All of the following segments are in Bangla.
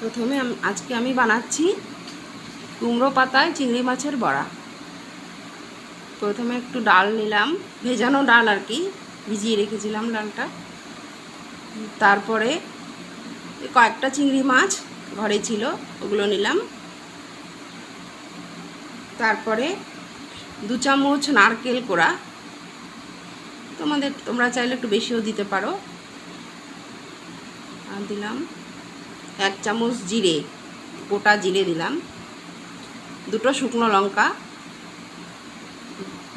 প্রথমে আজকে আমি বানাচ্ছি কুমড়ো পাতায় চিংড়ি মাছের বড়া। প্রথমে একটু ডাল নিলাম, ভেজানো ডাল আর কি, ভিজিয়ে রেখেছিলাম ডালটা। তারপরে কয়েকটা চিংড়ি মাছ ঘরে ছিল, ওগুলো নিলাম। তারপরে 2 চামচ নারকেল কোড়া, তোমরা চাইলে একটু বেশিও দিতে পারো। আর দিলাম 1 চামচ জিরে, গোটা জিরে দিলাম। 2টো শুকনো লঙ্কা,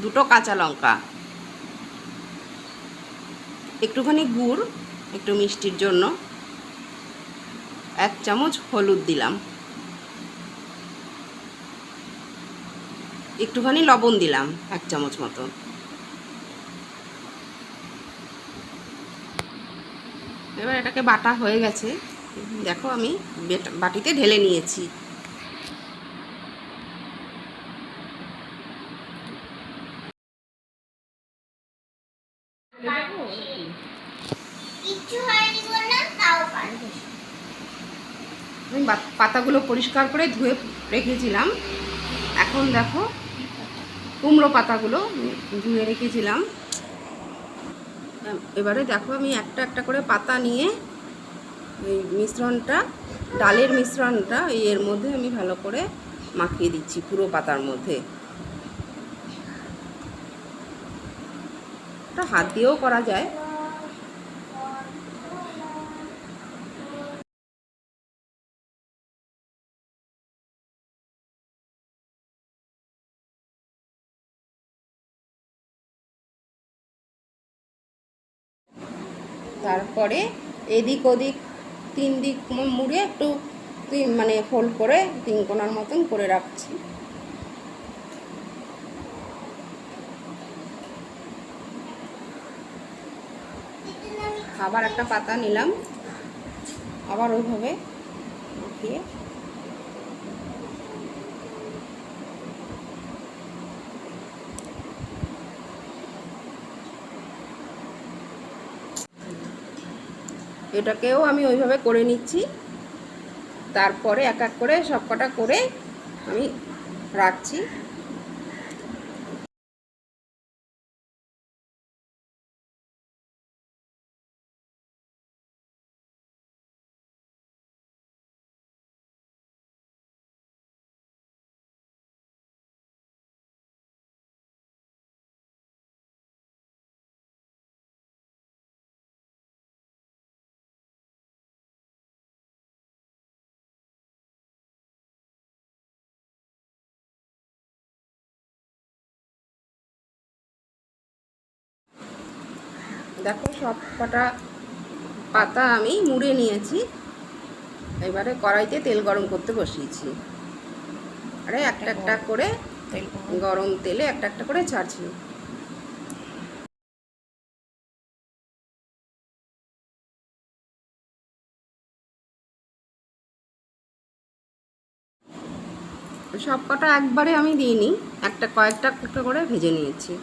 2টো কাঁচা লঙ্কা, একটুখানি গুড় একটু মিষ্টির জন্য, 1 চামচ হলুদ দিলাম, একটুখানি লবণ দিলাম 1 চামচ মতো। এবার এটাকে বাটা হয়ে গেছে, দেখো আমি বাটিতে ঢেলে নিয়েছি। আমি পাতাগুলো পরিষ্কার করে ধুয়ে রেখেছিলাম। এখন দেখো কুমড়ো পাতাগুলো ধুয়ে রেখেছিলাম। এবারে দেখো আমি একটা একটা করে পাতা নিয়ে এই মিশ্রণটা, ডালের মিশ্রণটা এর মধ্যে আমি ভালো করে মাখিয়ে দিচ্ছি পুরো পাতার মধ্যে। এটা হাত দিয়েও করা যায়। তারপরে এদিক ওদিক 3 দিক মুড়ে একটু মানে ফোল্ড করে 3 কোণার মতন করে রাখছি। আবার একটা পাতা নিলাম, আবার ওইভাবে মাখিয়ে এটাকেও আমি ওইভাবে করে নিচ্ছি। তারপরে এক এক করে সবকটা করে আমি রাখছি। দেখো সব কটা পাতা আমি মুড়ে নিয়েছি। এবারে কড়াইতে তেল গরম করতে বসিয়েছি। আরে একটা একটা করে গরম তেলে একটা একটা করে ছাড়ছি। সব কটা একবারে আমি দিইনি, কয়েকটা করে ভেজে নিয়েছি।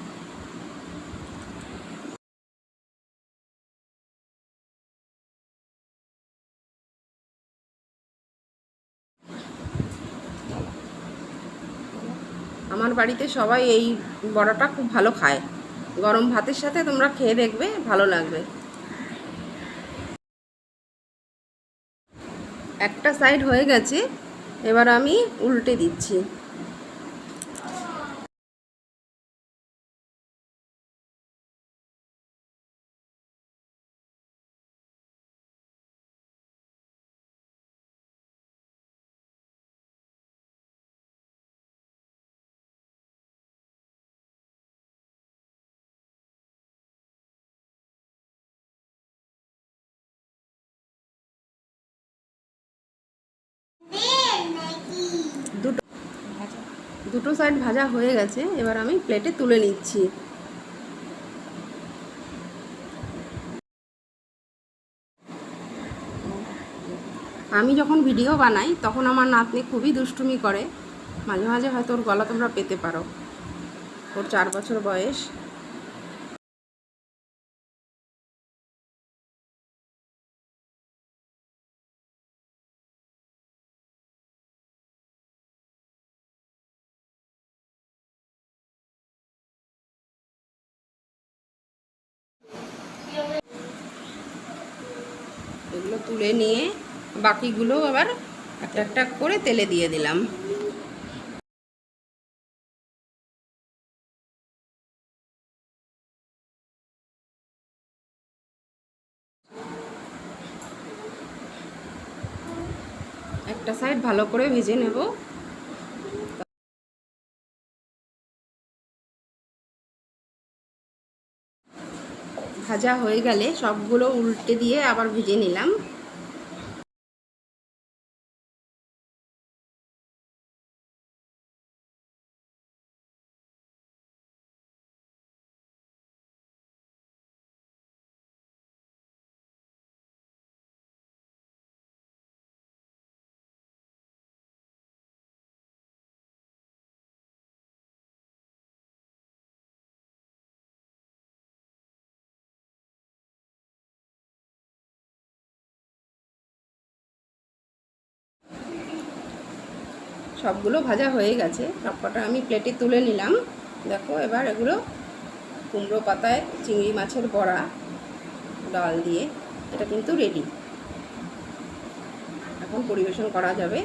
আমার বাড়িতে সবাই এই বড়াটা খুব ভালো খায়। গরম ভাতের সাথে তোমরা খেয়ে দেখবে, ভালো লাগবে। একটা সাইড হয়ে গেছে, এবার আমি উল্টে দিচ্ছি। দুটো সাইড ভাজা হয়ে গেছে, এবার আমি প্লেটে তুলে নিচ্ছি। আমি যখন ভিডিও বানাই তখন আমার নাতনি খুবই দুষ্টুমি করে, মাঝে মাঝে হয়তো ওর গলা তোমরা পেতে পারো। ওর 4 বছর বয়স। এগুলো তুলে নিয়ে বাকিগুলো আবার একটা একটা করে তেলে দিয়ে দিলাম। একটা সাইড ভালো করে ভেজে নেব। ভাজা হয়ে গেলে সবগুলো উল্টে দিয়ে আবার ভেজে নিলাম। সবগুলো ভাজা হয়ে গেছে, সবকটা আমি প্লেটে তুলে নিলাম। দেখো এবার এগুলো কুমড়ো পাতায় চিংড়ি মাছের বড়া ডাল দিয়ে এটা কিন্তু রেডি। এখন পরিবেশন করা যাবে।